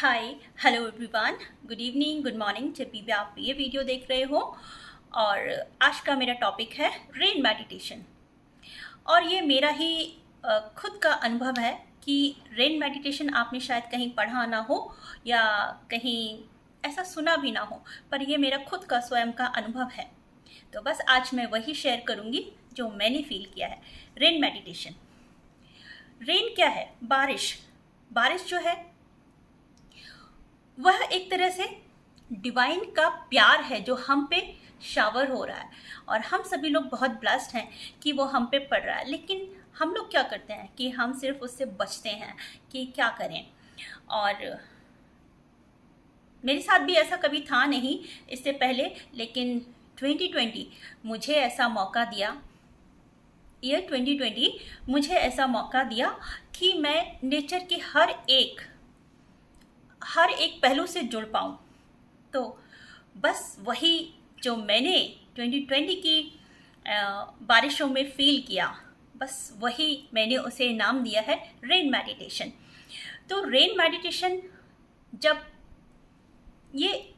Hi hello everyone, good evening, good morning, जब भी आप ये वीडियो देख रहे हो। और आज का मेरा टॉपिक है रेन मेडिटेशन। और ये मेरा ही खुद का अनुभव है कि रेन मेडिटेशन आपने शायद कहीं पढ़ा ना हो या कहीं ऐसा सुना भी ना हो, पर ये मेरा खुद का स्वयं का अनुभव है। तो बस आज मैं वही शेयर करूँगी जो मैंने फील किया है। Rain meditation. रेन क्या है? बारिश। बारिश जो है वह एक तरह से डिवाइन का प्यार है जो हम पे शावर हो रहा है। और हम सभी लोग बहुत ब्लेस्ड हैं कि वो हम पे पड़ रहा है। लेकिन हम लोग क्या करते हैं कि हम सिर्फ उससे बचते हैं कि क्या करें। और मेरे साथ भी ऐसा कभी था नहीं इससे पहले, लेकिन 2020 मुझे ऐसा मौका दिया। ईयर 2020 मुझे ऐसा मौका दिया कि मैं नेचर के हर एक पहलू से जुड़ पाऊँ। तो बस वही जो मैंने 2020 की बारिशों में फील किया, बस वही मैंने उसे नाम दिया है रेन मेडिटेशन। तो रेन मेडिटेशन जब ये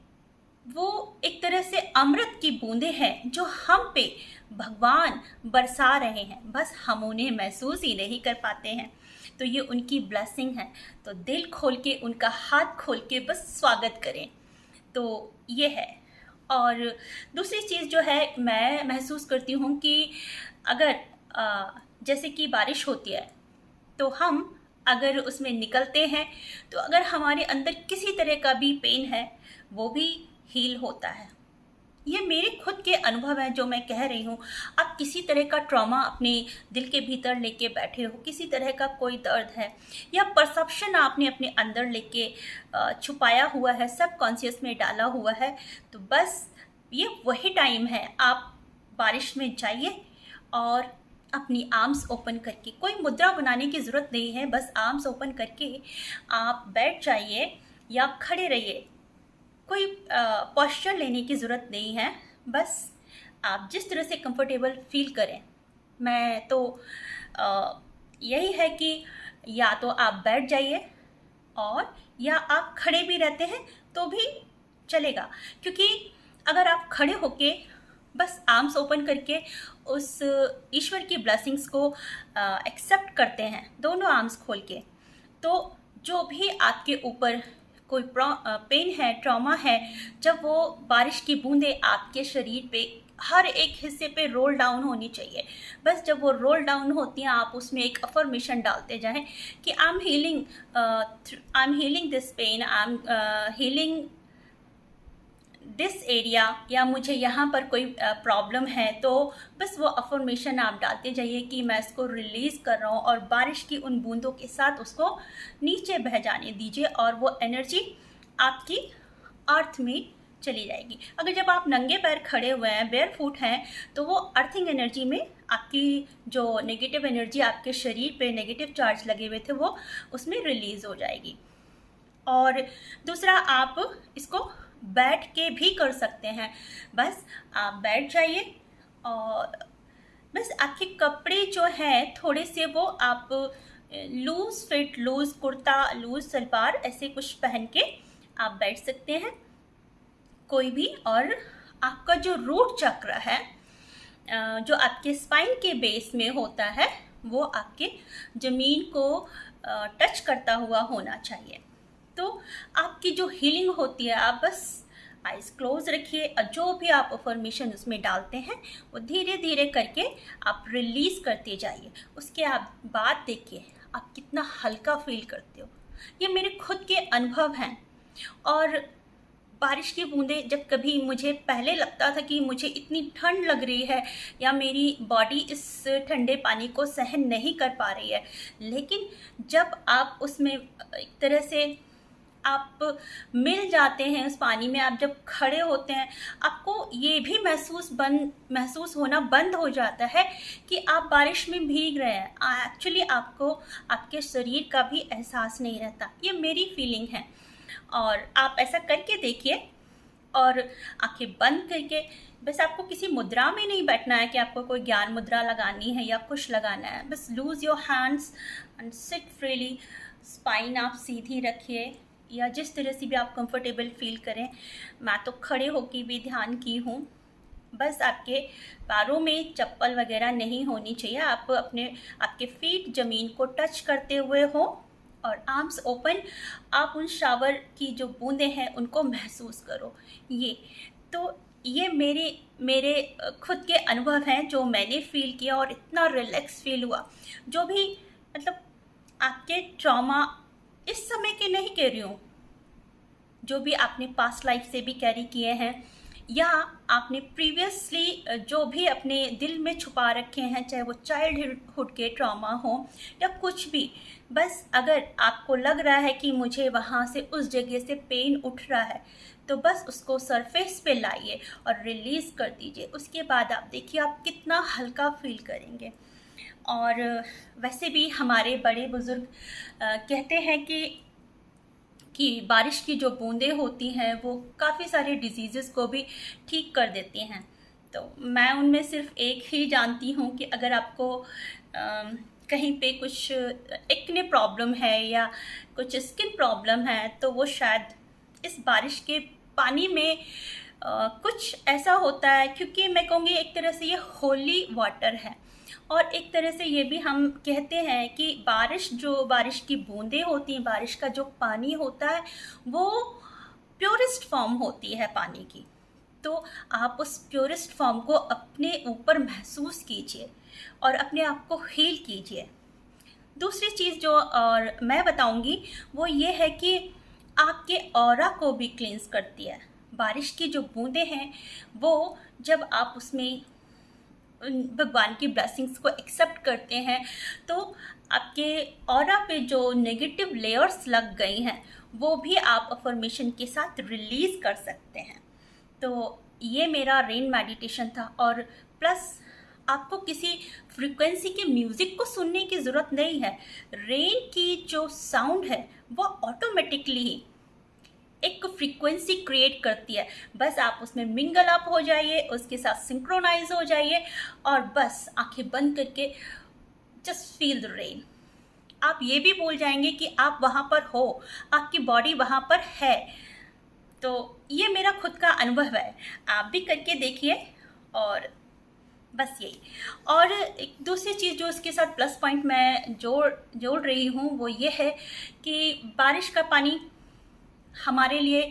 वो एक तरह से अमृत की बूंदें हैं जो हम पे भगवान बरसा रहे हैं, बस हम उन्हें महसूस ही नहीं कर पाते हैं। तो ये उनकी ब्लेसिंग है। तो दिल खोल के, उनका हाथ खोल के बस स्वागत करें। तो ये है। और दूसरी चीज़ जो है, मैं महसूस करती हूँ कि अगर जैसे कि बारिश होती है तो हम अगर उसमें निकलते हैं तो अगर हमारे अंदर किसी तरह का भी पेन है वो भी हील होता है। ये मेरे खुद के अनुभव हैं जो मैं कह रही हूँ। आप किसी तरह का ट्रॉमा अपने दिल के भीतर लेके बैठे हो, किसी तरह का कोई दर्द है या परसेप्शन आपने अपने अंदर लेके छुपाया हुआ है, सब कॉन्शियस में डाला हुआ है, तो बस ये वही टाइम है। आप बारिश में जाइए और अपनी आर्म्स ओपन करके, कोई मुद्रा बनाने की ज़रूरत नहीं है, बस आर्म्स ओपन करके आप बैठ जाइए या खड़े रहिए। कोई पोस्चर लेने की ज़रूरत नहीं है, बस आप जिस तरह से कंफर्टेबल फील करें। मैं तो यही है कि या तो आप बैठ जाइए और या आप खड़े भी रहते हैं तो भी चलेगा। क्योंकि अगर आप खड़े होके बस आर्म्स ओपन करके उस ईश्वर की ब्लेसिंग्स को एक्सेप्ट करते हैं, दोनों आर्म्स खोल के, तो जो भी आपके ऊपर कोई पेन है, ट्रॉमा है, जब वो बारिश की बूंदें आपके शरीर पे हर एक हिस्से पे रोल डाउन होनी चाहिए। बस जब वो रोल डाउन होती हैं, आप उसमें एक अफर्मेशन डालते जाएं कि I am healing this pain, I am healing this area, या मुझे यहाँ पर कोई प्रॉब्लम है, तो बस वो अफर्मेशन आप डालते जाइए कि मैं इसको रिलीज़ कर रहा हूँ। और बारिश की उन बूंदों के साथ उसको नीचे बह जाने दीजिए और वो एनर्जी आपकी अर्थ में चली जाएगी। अगर जब आप नंगे पैर खड़े हुए हैं, बेयर फुट हैं, तो वो अर्थिंग एनर्जी में आपकी जो नेगेटिव एनर्जी आपके शरीर पे नेगेटिव चार्ज लगे हुए थे वो उसमें रिलीज़ हो जाएगी। और दूसरा, आप इसको बैठ के भी कर सकते हैं। बस आप बैठ जाइए और बस आपके कपड़े जो हैं थोड़े से वो आप loose fit, loose kurta, loose salwar ऐसे कुछ पहन के आप बैठ सकते हैं कोई भी। और आपका जो रूट चक्र है, जो आपके स्पाइन के बेस में होता है, वो आपके ज़मीन को टच करता हुआ होना चाहिए। तो आपकी जो हीलिंग होती है, आप बस आइज़ क्लोज रखिए और जो भी आप अफर्मेशन उसमें डालते हैं वो धीरे धीरे करके आप रिलीज़ करते जाइए। उसके आप बाद देखिए आप कितना हल्का फील करते हो। ये मेरे खुद के अनुभव हैं। और बारिश की बूंदें, जब कभी मुझे पहले लगता था कि मुझे इतनी ठंड लग रही है या मेरी बॉडी इस ठंडे पानी को सहन नहीं कर पा रही है, लेकिन जब आप उसमें एक तरह से आप मिल जाते हैं उस पानी में, आप जब खड़े होते हैं, आपको ये भी महसूस होना बंद हो जाता है कि आप बारिश में भीग रहे हैं। एक्चुअली आपको आपके शरीर का भी एहसास नहीं रहता। ये मेरी फीलिंग है। और आप ऐसा करके देखिए और आंखें बंद करके, बस आपको किसी मुद्रा में नहीं बैठना है कि आपको कोई ज्ञान मुद्रा लगानी है या कुछ लगाना है। बस lose your hands and sit freely. Spine आप सीधी रखिए, या जिस तरह से भी आप कंफर्टेबल फील करें। मैं तो खड़े होकर भी ध्यान की हूँ। बस आपके पैरों में चप्पल वगैरह नहीं होनी चाहिए, आपके फीट ज़मीन को टच करते हुए हो और आर्म्स ओपन। आप उन शावर की जो बूंदें हैं उनको महसूस करो। ये मेरे खुद के अनुभव हैं जो मैंने फ़ील किया और इतना रिलैक्स फील हुआ। जो भी मतलब आपके ट्रॉमा इस समय के नहीं कह रही हूँ, जो भी आपने पास्ट लाइफ से भी कैरी किए हैं या आपने प्रीवियसली जो भी अपने दिल में छुपा रखे हैं, चाहे वो चाइल्डहुड के ट्रॉमा हो या कुछ भी, बस अगर आपको लग रहा है कि मुझे वहाँ से उस जगह से पेन उठ रहा है तो बस उसको सरफेस पे लाइए और रिलीज़ कर दीजिए। उसके बाद आप देखिए आप कितना हल्का फील करेंगे। और वैसे भी हमारे बड़े बुज़ुर्ग कहते हैं कि बारिश की जो बूंदें होती हैं वो काफ़ी सारे डिजीज़ को भी ठीक कर देती हैं। तो मैं उनमें सिर्फ एक ही जानती हूँ कि अगर आपको कहीं पे कुछ एक्ने प्रॉब्लम है या कुछ स्किन प्रॉब्लम है तो वो शायद इस बारिश के पानी में कुछ ऐसा होता है, क्योंकि मैं कहूँगी एक तरह से ये होली वाटर है। और एक तरह से ये भी हम कहते हैं कि बारिश की बूंदें होती हैं, बारिश का जो पानी होता है वो प्योरेस्ट फॉर्म होती है पानी की। तो आप उस प्योरेस्ट फॉर्म को अपने ऊपर महसूस कीजिए और अपने आप को हील कीजिए। दूसरी चीज़ जो और मैं बताऊंगी वो ये है कि आपके ऑरा को भी क्लींस करती है। बारिश की जो बूंदें हैं वो जब आप उसमें भगवान की ब्लेसिंग्स को एक्सेप्ट करते हैं तो आपके ऑरा पे जो नेगेटिव लेयर्स लग गई हैं वो भी आप अफर्मेशन के साथ रिलीज़ कर सकते हैं। तो ये मेरा रेन मेडिटेशन था। और प्लस आपको किसी फ्रीक्वेंसी के म्यूज़िक को सुनने की ज़रूरत नहीं है। रेन की जो साउंड है वो ऑटोमेटिकली ही एक फ्रीक्वेंसी क्रिएट करती है। बस आप उसमें मिंगल अप हो जाइए, उसके साथ सिंक्रोनाइज हो जाइए और बस आंखें बंद करके जस्ट फील द रेन। आप ये भी भूल जाएंगे कि आप वहाँ पर हो, आपकी बॉडी वहाँ पर है। तो ये मेरा खुद का अनुभव है, आप भी करके देखिए। और बस यही। और एक दूसरी चीज़ जो इसके साथ प्लस पॉइंट मैं जोड़ रही हूँ वो ये है कि बारिश का पानी हमारे लिए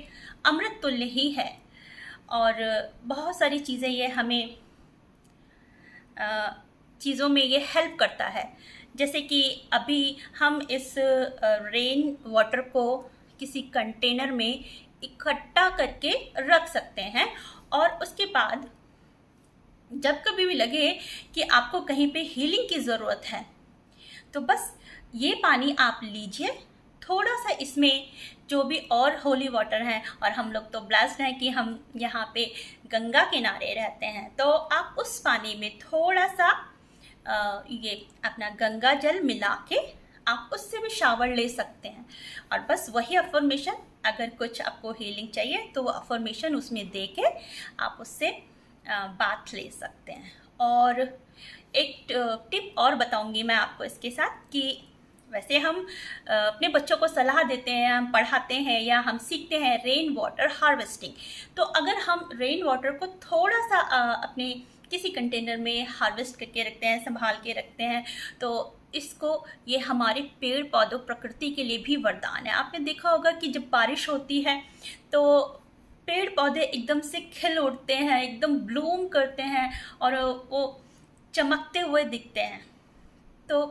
अमृत तुल्य ही है। और बहुत सारी चीज़ें ये हमें चीज़ों में ये हेल्प करता है। जैसे कि अभी हम इस रेन वाटर को किसी कंटेनर में इकट्ठा करके रख सकते हैं और उसके बाद जब कभी भी लगे कि आपको कहीं पे हीलिंग की ज़रूरत है तो बस ये पानी आप लीजिए, थोड़ा सा इसमें जो भी और होली वाटर हैं, और हम लोग तो ब्लेस्ड हैं कि हम यहाँ पे गंगा किनारे रहते हैं, तो आप उस पानी में थोड़ा सा ये अपना गंगा जल मिला के आप उससे भी शावर ले सकते हैं। और बस वही अफर्मेशन, अगर कुछ आपको हीलिंग चाहिए तो वो अफर्मेशन उसमें दे के आप उससे बात ले सकते हैं। और एक टिप और बताऊंगी मैं आपको इसके साथ कि वैसे हम अपने बच्चों को सलाह देते हैं, हम पढ़ाते हैं या हम सीखते हैं रेन वाटर हार्वेस्टिंग। तो अगर हम रेन वाटर को थोड़ा सा अपने किसी कंटेनर में हार्वेस्ट करके रखते हैं, संभाल के रखते हैं, तो ये हमारे पेड़ पौधों प्रकृति के लिए भी वरदान है। आपने देखा होगा कि जब बारिश होती है तो पेड़ पौधे एकदम से खिल उठते हैं, एकदम ब्लूम करते हैं और वो चमकते हुए दिखते हैं। तो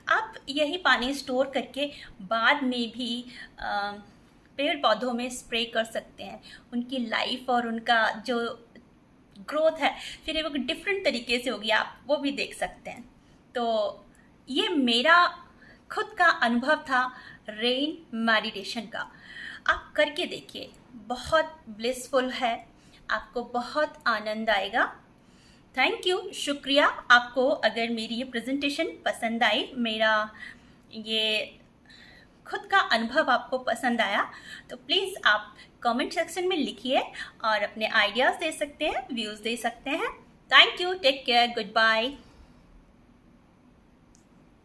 आप यही पानी स्टोर करके बाद में भी पेड़ पौधों में स्प्रे कर सकते हैं। उनकी लाइफ और उनका जो ग्रोथ है फिर एक डिफरेंट तरीके से होगी, आप वो भी देख सकते हैं। तो ये मेरा खुद का अनुभव था रेन मेडिटेशन का। आप करके देखिए, बहुत ब्लिसफुल है, आपको बहुत आनंद आएगा। थैंक यू, शुक्रिया। आपको अगर मेरी ये प्रेजेंटेशन पसंद आई, मेरा ये खुद का अनुभव आपको पसंद आया, तो प्लीज़ आप कमेंट सेक्शन में लिखिए और अपने आइडियाज़ दे सकते हैं, व्यूज़ दे सकते हैं। Thank you, take care, good bye.